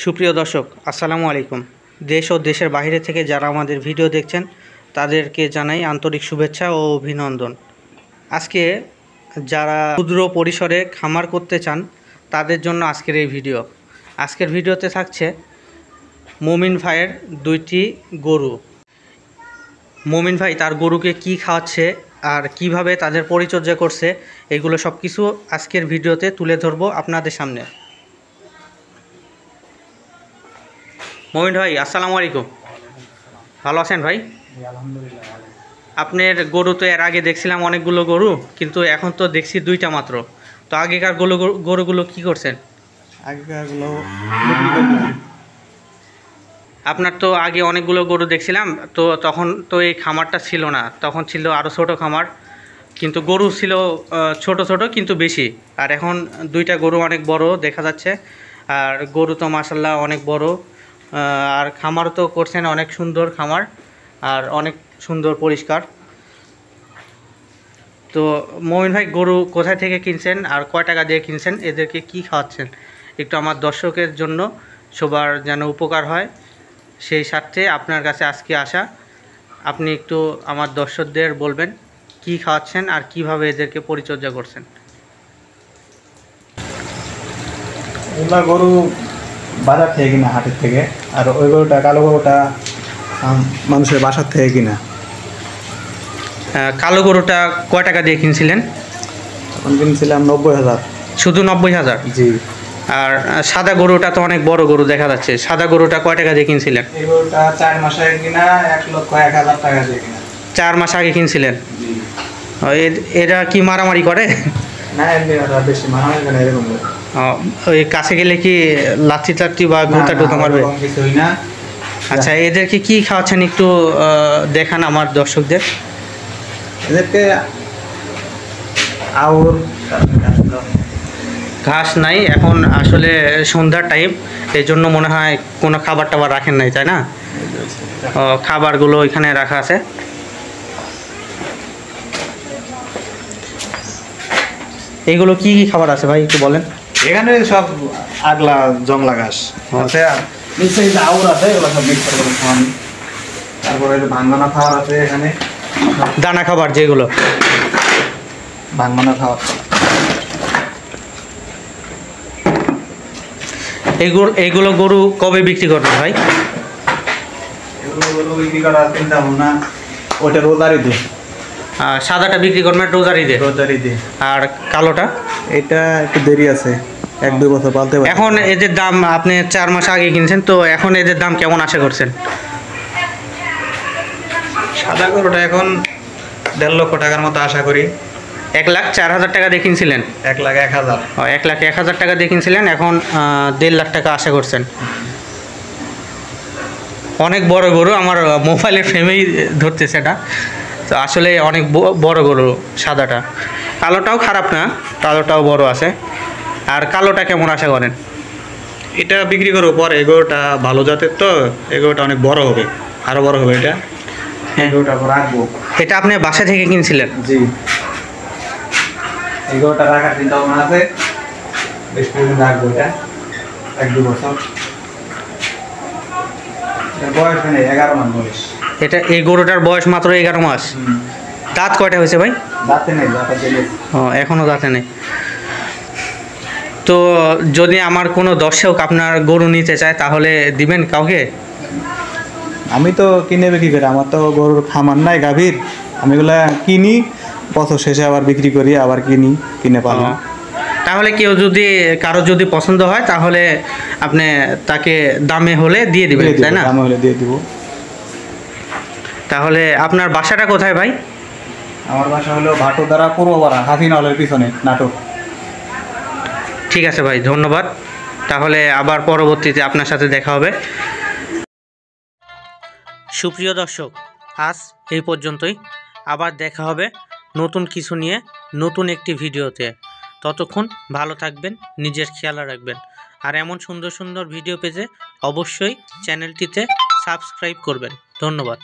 সুপ্রিয় দর্শক, আসসালামু আলাইকুম। দেশ ও দেশের বাইরে থেকে যারা আমাদের ভিডিও দেখছেন তাদেরকে জানাই আন্তরিক শুভেচ্ছা ও অভিনন্দন। আজকে যারা ক্ষুদ্র পরিসরে খামার করতে চান তাদের জন্য আজকের এই ভিডিও। আজকের ভিডিওতে থাকছে মমিন ভাইয়ের দুইটি গরু। মমিন ভাই তার গরুকে কি খাওয়াচ্ছে আর কিভাবে তাদের পরিচর্যা করছে এগুলো সব কিছু আজকের ভিডিওতে তুলে ধরবো আপনাদের সামনে। মমিন ভাই, আসসালামু আলাইকুম। ভালো আছেন ভাই? আলহামদুলিল্লাহ। আপনার গরু তো এর আগে দেখছিলাম অনেকগুলো গরু, কিন্তু এখন তো দেখছি দুইটা মাত্র। তো আগেকার গরুগুলো কি করছেন? আগেকারগুলো আপনার তো আগে অনেকগুলো গরু দেখছিলাম, তো তখন তো এই খামারটা ছিল না, তখন ছিল আরও ছোট খামার, কিন্তু গরু ছিল ছোট ছোট কিন্তু বেশি। আর এখন দুইটা গরু অনেক বড় দেখা যাচ্ছে, আর গরু তো মাশাল্লাহ অনেক বড়। আর খামার তো করছেন অনেক সুন্দর খামার, আর অনেক সুন্দর পরিষ্কার। তো মমিন ভাই, গরু কোথায় থেকে কিনছেন আর কয় টাকা দিয়ে কিনছেন, এদেরকে কি খাওয়াচ্ছেন একটু আমার দর্শকের জন্য সবার যেন উপকার হয় সেই স্বার্থে আপনার কাছে আজকে আসা। আপনি একটু আমার দর্শকদের বলবেন কি খাওয়াচ্ছেন আর কিভাবে এদেরকে পরিচর্যা করছেন। এগুলা গরু বাজার থেকে কিনা, হাটের থেকে। আর ওই গরুটা, কালো গরুটা মানুষের বাসার থেকে কিনা। কালো গরুটা কয় টাকা দিয়ে কিনছিলেন? তখন কিনছিলাম 90,000। শুধু 90,000? জি। আর সাদা গরুটা তো অনেক বড় গরু দেখা যাচ্ছে, সাদা গরুটা কয় টাকা দিয়ে কিনছিলেন? এই গরুটা 4 মাস আগে কিনা, 1,01,000 টাকা দিয়ে কিনা। 4 মাস আগে কিনছিলেন? জি। এরা কি মারামারি করে? না, এমনি ওরা বেশি মারামারি করে এরকম। ওই কাছে গেলে কি লাথি টাথি বা গুঁতা টুতা মারবে? কিছুই না। আচ্ছা, এদেরকে কি খাওয়াচ্ছেন একটু দেখান আমার দর্শকদের। এদেরকে আউর ঘাস নাই এখন, আসলে সন্ধ্যার টাইম, এই জন্য মনে হয় কোনো খাবার টাবার রাখেন নাই, তাই না? খাবারগুলো এখানে রাখা আছে। এইগুলো কি কি খাবার আছে ভাই একটু বলেন। এখানে সব আগলা জংলা ঘাস আছে, আর নিচে যে আউর আছে এগুলো সব মিক্স করে খাওয়ানি। তারপরে ভাঙ্গনা খাবার আছে এখানে, দানা খাবার যেগুলো ভাঙ্গনা খাবার। এইগুলো গরু কবে বিক্রি করবেন ভাই? এগুলো গরু বিক্রি করার চিন্তা ভাবনা ওইটা রোজারিতে। সাদাটা বিক্রি করবেন রোজারিতে? রোজারিতে। আর কালোটা? এটা একটু দেরি আছে, 1-2 বছর পালতে পারে। এখন এদের দাম, আপনি 4 মাস আগে কিনছেন, তো এখন এদের দাম কেমন আশা করছেন? সাদা গরুটা এখন 1.5 লক্ষ টাকার মতো আশা করি। 1,04,000 টাকা দিয়ে কিনছিলেন? 1,01,000। 1,01,000 টাকা দিয়ে কিনছিলেন, এখন 1.5 লাখ টাকা আশা করছেন। অনেক বড় গরু, আমার মোবাইলের ফ্রেমেই ধরতেছে এটা। তো আসলে অনেক বড় গরু সাদাটা। কালোটাও খারাপ না, কালোটাও বড় আছে। আর কালোটা কেমন আশা করেন? এটা বিক্রি করবো পরে। এই গরুটা ভালো জাতের, তো এই গরুটা অনেক বড় হবে, আরো বড় হবে এটা। এই গরুটা রাখবো। এটা আপনি বাসা থেকে কিনছিলেন? জি। এই গরুটা রাখার চিন্তা ভাবনা আছে, বেশ কিছুদিন রাখবো এটা, 1-2 বছর। বয়স নেই, 11 মাস বয়স। এই গরুটার বয়স মাত্র 11 মাস। দাঁত কয়টা হয়েছে ভাই? দাঁতে নেই, দাঁতে দিলে। এখনও দাঁতে নেই। তো যদি আমার কোনো দর্শক আপনার গরু নিতে চায় তাহলে দিবেন কাউকে? আমি তো কিনে বিক্রি করি, আমার তো গরুর খামার নাই গাভীর। আমি এগুলা কিনি, বছর শেষে আবার বিক্রি করি, আবার কিনে পালাম। তাহলে কারো যদি পছন্দ হয় তাহলে আপনি তাকে দামে হলে দিয়ে দিবেন, তাই না? দামে হলে দিয়ে দিব। তাহলে আপনার বাসাটা কোথায় ভাই? আমার বাসা হলো ভাটোদারা, পূর্বপাড়া, হাসিনা হলের পিছনে, নাটক। ঠিক আছে ভাই, ধন্যবাদ। তাহলে আবার পরবর্তীতে আপনার সাথে দেখা হবে। সুপ্রিয় দর্শক, আজ এই পর্যন্তই। আবার দেখা হবে নতুন কিছু নিয়ে, নতুন একটি ভিডিওতে। ততক্ষণ ভালো থাকবেন, নিজের খেয়াল রাখবেন। আর এমন সুন্দর সুন্দর ভিডিও পেতে অবশ্যই চ্যানেলটিতে সাবস্ক্রাইব করবেন। ধন্যবাদ।